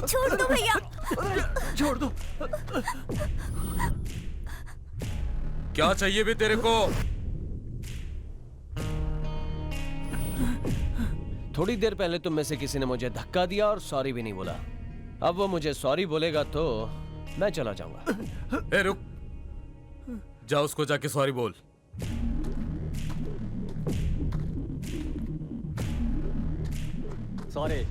छोड़ दो भैया। छोड़ दो। क्या चाहिए भी तेरे को? थोड़ी देर पहले तुम में से किसी ने मुझे धक्का दिया और सॉरी भी नहीं बोला। अब वो मुझे सॉरी बोलेगा तो मैं चला जाऊंगा। ए रुक, जा उसको जाके सॉरी बोल। सॉरी।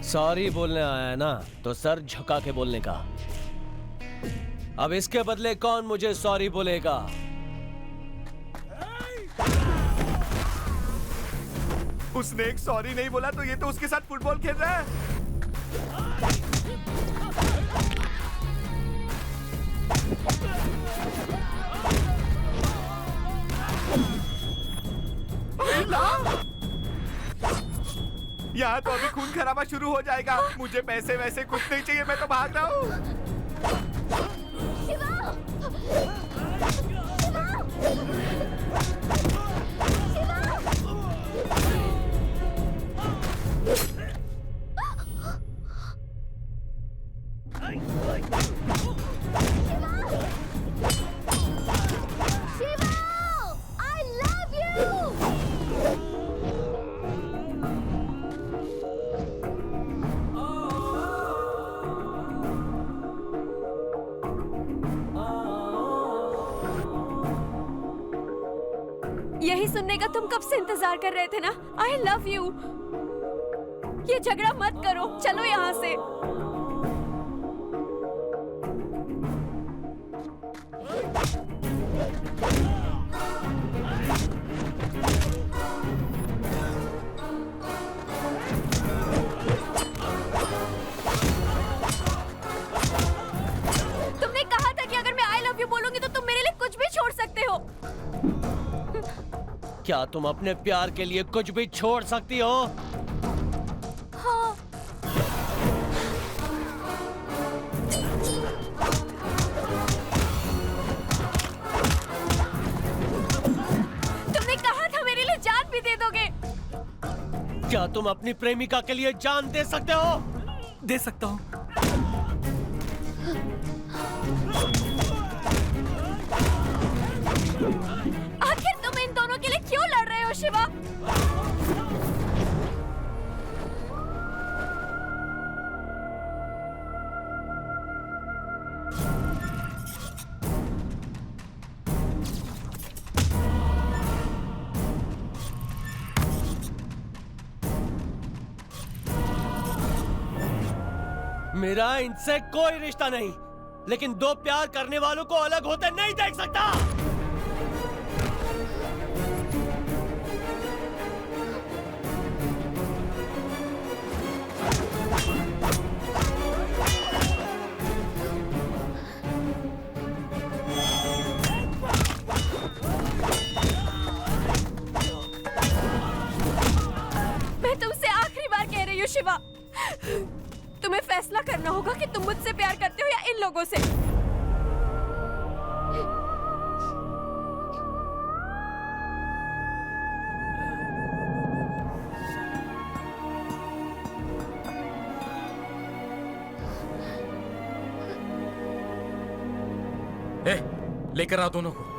सॉरी बोलने आया है ना, तो सर झुका के बोलने का। अब इसके बदले कौन मुझे सॉरी बोलेगा? उसने एक सॉरी नहीं बोला तो ये तो उसके साथ फुटबॉल खेल रहा है। यहाँ तो अभी खून खराबा शुरू हो जाएगा। मुझे पैसे वैसे कुछ नहीं चाहिए, मैं तो भाग रहा हूँ। यही सुनने का तुम कब से इंतजार कर रहे थे ना? I love you. ये झगड़ा मत करो, चलो यहाँ से। तुमने कहा था कि अगर मैं आई लव यू बोलूंगी तो तुम मेरे लिए कुछ भी छोड़ सकते हो। क्या तुम अपने प्यार के लिए कुछ भी छोड़ सकती हो? हाँ। तुमने कहा था मेरे लिए जान भी दे दोगे। क्या तुम अपनी प्रेमिका के लिए जान दे सकते हो? दे सकता हूँ। आखिर तुम इन दोनों के लिए क्यों लड़ रहे हो शिवा? मेरा इनसे कोई रिश्ता नहीं, लेकिन दो प्यार करने वालों को अलग होते नहीं देख सकता। मैं तुमसे आखिरी बार कह रही हूँ शिवा, तुम्हें फैसला करना होगा कि तुम मुझसे प्यार करते हो या इन लोगों से। लेकर आओ दोनों को।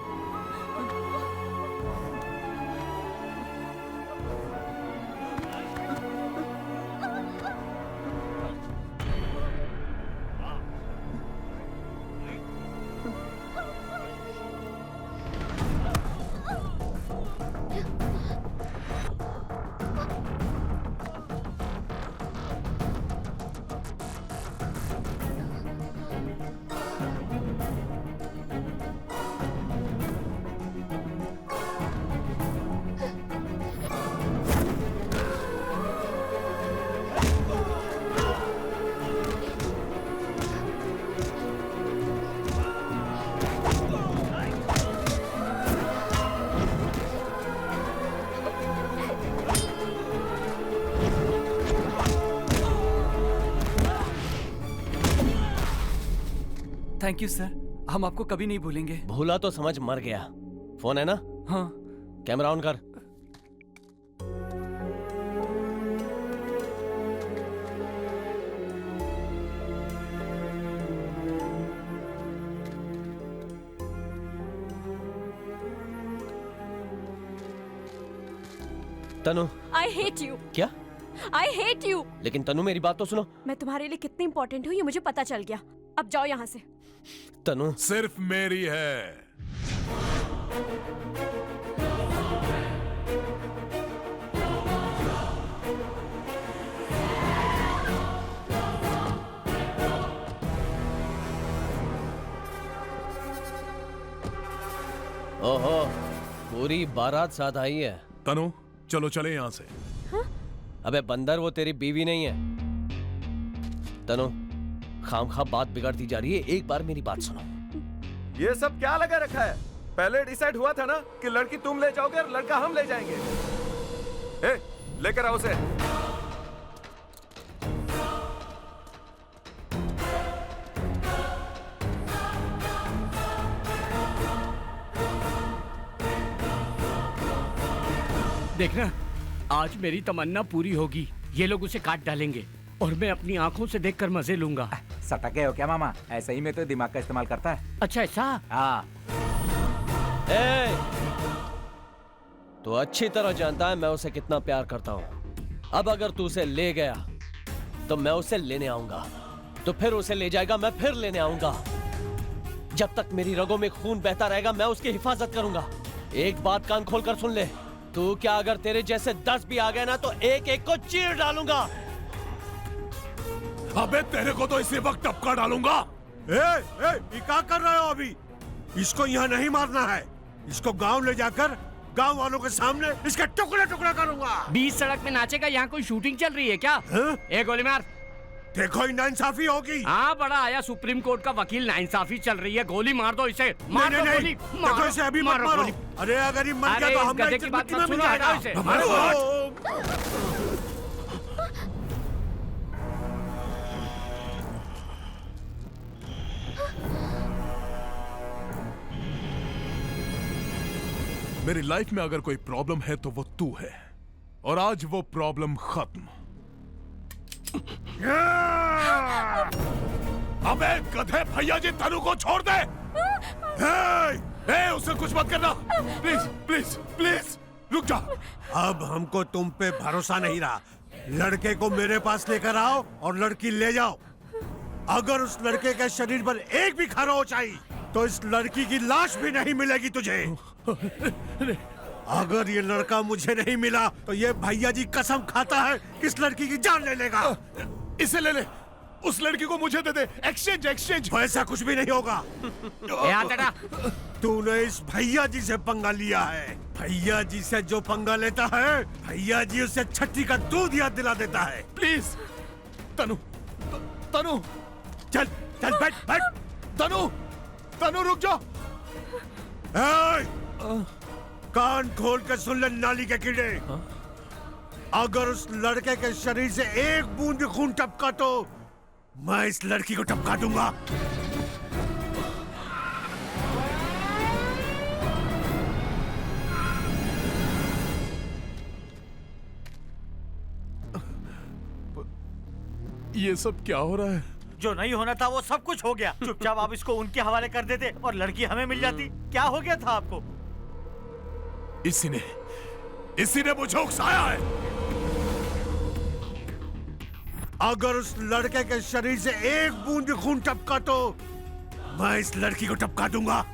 थैंक यू सर, हम आपको कभी नहीं भूलेंगे। भूला तो समझ मर गया। फोन है ना? हाँ। कैमरा ऑन कर। तनु, आई हेट यू, क्या? I hate you. लेकिन तनु मेरी बात तो सुनो। मैं तुम्हारे लिए कितनी इंपॉर्टेंट हूँ ये मुझे पता चल गया। अब जाओ यहाँ से। तनु, सिर्फ मेरी है। ओहो, पूरी बारात साथ आई है। तनु चलो चले यहाँ से। अबे बंदर, वो तेरी बीवी नहीं है। तनु, खामखा बात बिगड़ती जा रही है, एक बार मेरी बात सुनो। ये सब क्या लगा रखा है? पहले डिसाइड हुआ था ना कि लड़की तुम ले जाओगे और लड़का हम ले जाएंगे। ए, लेकर आओ उसे। देखना, आज मेरी तमन्ना पूरी होगी। ये लोग उसे काट डालेंगे और मैं अपनी आंखों से देखकर मजे लूंगा। सटके हो क्या मामा? ऐसे ही में तो दिमाग का इस्तेमाल करता है। अच्छा ऐसा? हाँ। ए, तो अच्छी तरह जानता है मैं उसे कितना प्यार करता हूँ। अब अगर तू उसे ले गया तो मैं उसे लेने आऊंगा, तो फिर उसे ले जाएगा, मैं फिर लेने आऊंगा। जब तक मेरी रगों में खून बहता रहेगा मैं उसकी हिफाजत करूंगा। एक बात कान खोलकर सुन ले, तू क्या अगर तेरे जैसे 10 भी आ गए ना तो एक एक को चीर डालूंगा। अबे तेरे को तो इसी वक्त टपका डालूंगा। ये क्या कर रहे हो अभी? इसको यहाँ नहीं मारना है, इसको गांव ले जाकर गांव वालों के सामने इसके टुकड़े टुकड़े करूंगा। बीच सड़क में नाचेगा, यहाँ कोई शूटिंग चल रही है क्या? एक गोली मार। देखो नाइंसाफी होगी। हाँ, बड़ा आया सुप्रीम कोर्ट का वकील, नाइंसाफी चल रही है। गोली मार दो इसे। मार दो नहीं, गोली। देखो इसे अभी मत मारो। अरे अगर ये मर गया तो इस हमारी गधे की बात इज्जत मत मिल सुनो, जाएगा। हटाओ इसे। मेरी लाइफ में अगर कोई प्रॉब्लम है तो वो तू है, और आज वो प्रॉब्लम खत्म। अबे गधे, भैया जी तनु को छोड़ दे। उसे कुछ मत करना, प्लीज प्लीज प्लीज रुक जा। अब हमको तुम पे भरोसा नहीं रहा। लड़के को मेरे पास लेकर आओ और लड़की ले जाओ। अगर उस लड़के के शरीर पर एक भी खरोंच आई तो इस लड़की की लाश भी नहीं मिलेगी तुझे। अगर ये लड़का मुझे नहीं मिला तो ये भैया जी कसम खाता है कि इस लड़की की जान ले लेगा। इसे ले ले, उस लड़की को मुझे दे दे। Exchange exchange. ऐसा कुछ भी नहीं होगा। तूने इस भैया जी से पंगा लिया है। भैया जी से जो पंगा लेता है, भैया जी उसे छठी का दूध याद दिला देता है। प्लीज तनु, तनु चल चल, बैठ बैठ। तनु, तनु रुक जा। कान खोल के सुन ले नाली के कीड़े। अगर उस लड़के के शरीर से एक बूंद भी खून टपका तो मैं इस लड़की को टपका दूंगा। ये सब क्या हो रहा है? जो नहीं होना था वो सब कुछ हो गया। चुपचाप आप इसको उनके हवाले कर देते और लड़की हमें मिल जाती। क्या हो गया था आपको? इसी ने मुझे उकसाया है। अगर उस लड़के के शरीर से एक बूंद भी खून टपका तो मैं इस लड़की को टपका दूंगा।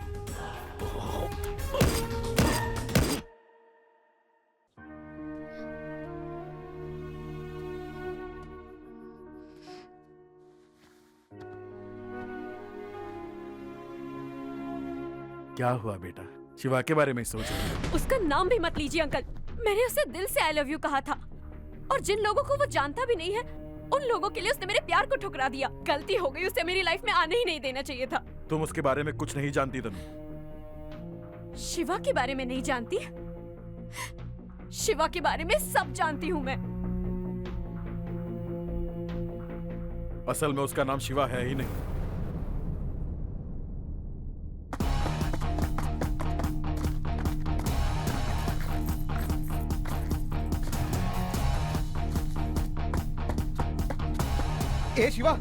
क्या हुआ बेटा? शिवा के बारे में सोच रही हो? उसका नाम भी मत लीजिए अंकल। मैंने उसे दिल से आई लव यू कहा था, और जिन लोगों को वो जानता भी नहीं है उन लोगों के लिए उसने मेरे प्यार को ठुकरा दिया। गलती हो गई, उसे मेरी लाइफ में आने ही नहीं देना चाहिए था। तुम उसके बारे में कुछ नहीं जानती तनु। शिवा के बारे में नहीं जानती? शिवा के बारे में सब जानती हूँ मैं। असल में उसका नाम शिवा है ही नहीं। ए शिवा,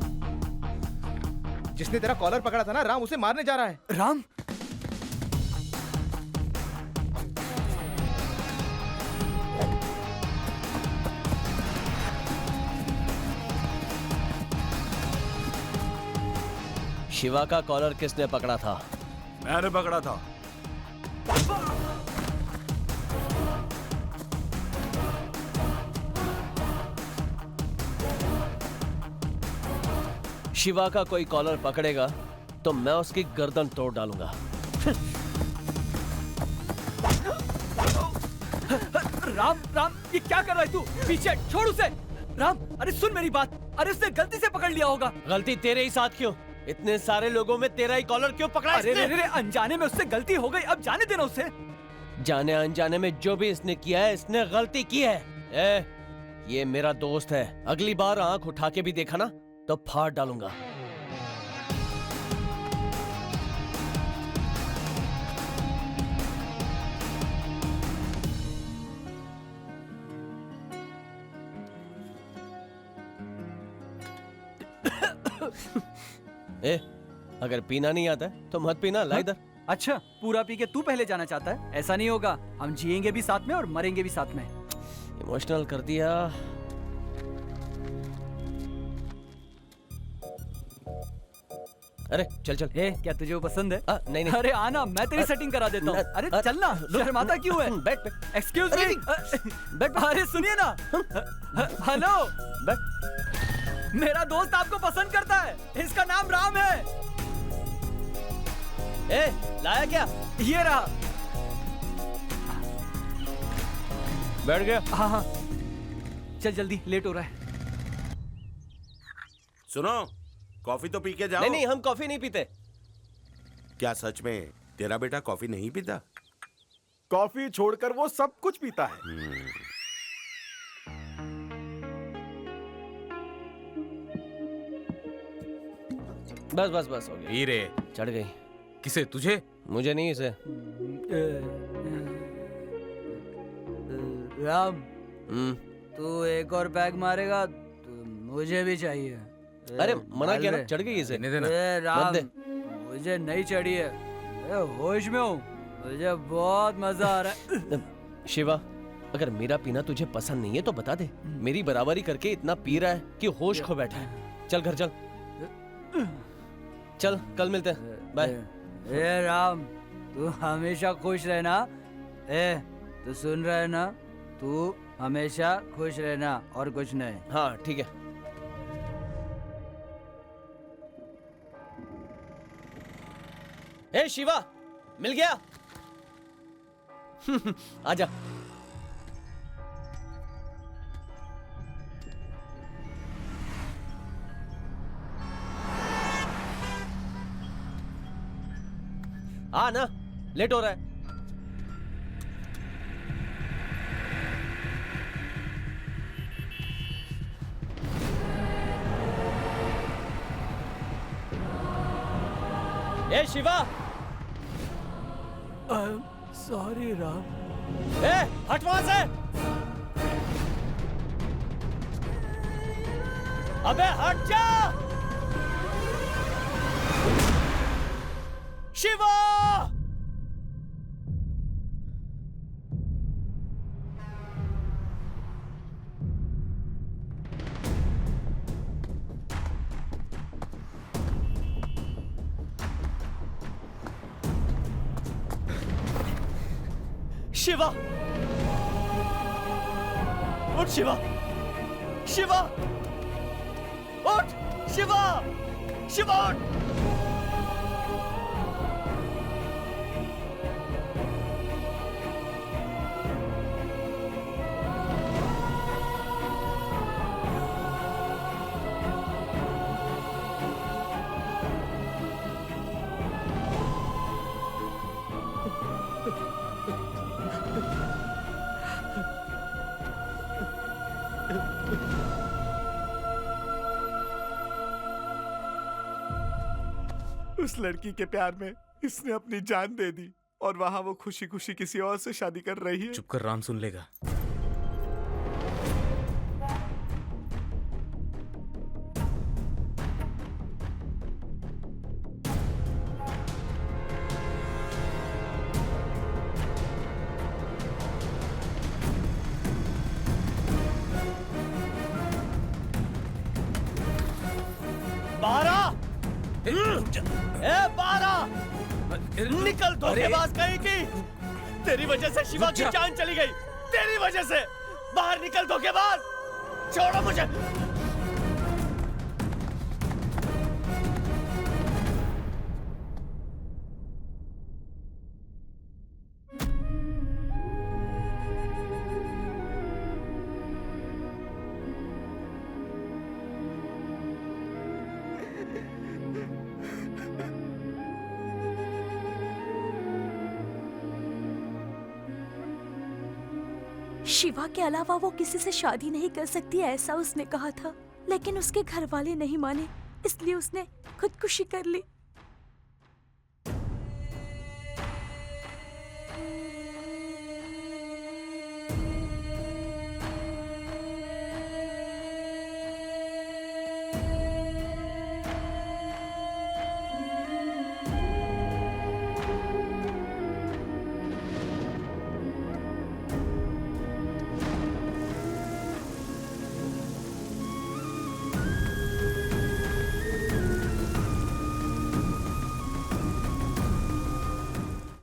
जिसने तेरा कॉलर पकड़ा था ना, राम उसे मारने जा रहा है। राम? शिवा का कॉलर किसने पकड़ा था? मैंने पकड़ा था। शिवा का कोई कॉलर पकड़ेगा तो मैं उसकी गर्दन तोड़ डालूंगा। राम राम, ये क्या कर रहा है तू? पीछे छोड़ उसे। राम, अरे सुन मेरी बात। अरे उसने गलती से पकड़ लिया होगा। गलती तेरे ही साथ क्यों? इतने सारे लोगों में तेरा ही कॉलर क्यों पकड़ा अरे इसने? रे रे, अनजाने में उससे गलती हो गई, अब जाने देना उसे। जाने अनजाने में जो भी इसने किया है, इसने गलती की है। ये मेरा दोस्त है, अगली बार आंख उठा के भी देखा ना तो फाड़ डालूंगा। अगर पीना नहीं आता है तो मत पीना, ला इधर। अच्छा, पूरा पी के तू पहले जाना चाहता है? ऐसा नहीं होगा, हम जिएंगे भी साथ में और मरेंगे भी साथ में। इमोशनल कर दिया। अरे चल चल। क्या तुझे वो पसंद है? नहीं नहीं। अरे आना, मैं तेरी सेटिंग करा देता हूँ। अरे चलना, शर्माता क्यों है? बैठ बैठ। एक्सक्यूज मी, बैठ। अरे सुनिए ना, हेलो, बैठ। मेरा दोस्त आपको पसंद करता है, इसका नाम राम है। लाया क्या? ये रहा। बैठ गया? हाँ, चल जल्दी, लेट हो रहा है। सुनो, कॉफी तो पी के जाओ। नहीं नहीं, हम कॉफी नहीं पीते। क्या सच में तेरा बेटा कॉफी नहीं पीता? कॉफी छोड़कर वो सब कुछ पीता है। बस बस बस, हो गया। हीरे चढ़ गई। किसे? तुझे? मुझे नहीं, इसे। राम, तू एक और पैक मारेगा तो मुझे भी चाहिए। अरे मना किया ना, चढ़ गई इसे। राम, मुझे नहीं चढ़ी है, मैं होश में हूँ, मुझे बहुत मजा आ रहा है। शिवा, अगर मेरा पीना तुझे पसंद नहीं है तो बता दे। मेरी बराबरी करके इतना पी रहा है कि होश खो बैठा है। चल घर चल। चल, कल मिलते हैं, बाय। राम, तू हमेशा खुश रहना। तू सुन रहा है ना? तू हमेशा खुश रहना और कुछ नहीं। हाँ ठीक है। शिवा, मिल गया। आजा। आ ना, लेट हो रहा है। शिवा, सॉरी राम। हट वहां से। अबे हट जा। शिवा, शिवा, उठ शिवा, शिवा, उठ शिवा, शिवा उठ। उस लड़की के प्यार में इसने अपनी जान दे दी और वहां वो खुशी खुशी किसी और से शादी कर रही है। चुप कर, राम सुन लेगा। ए बारा, निकल धोखेबाज कहीं की। तेरी वजह से शिवा की जान चली गई, तेरी वजह से। बाहर निकल धोखेबाज, छोड़ो मुझे। शिवा के अलावा वो किसी से शादी नहीं कर सकती, ऐसा उसने कहा था। लेकिन उसके घर वाले नहीं माने, इसलिए उसने खुदकुशी कर ली।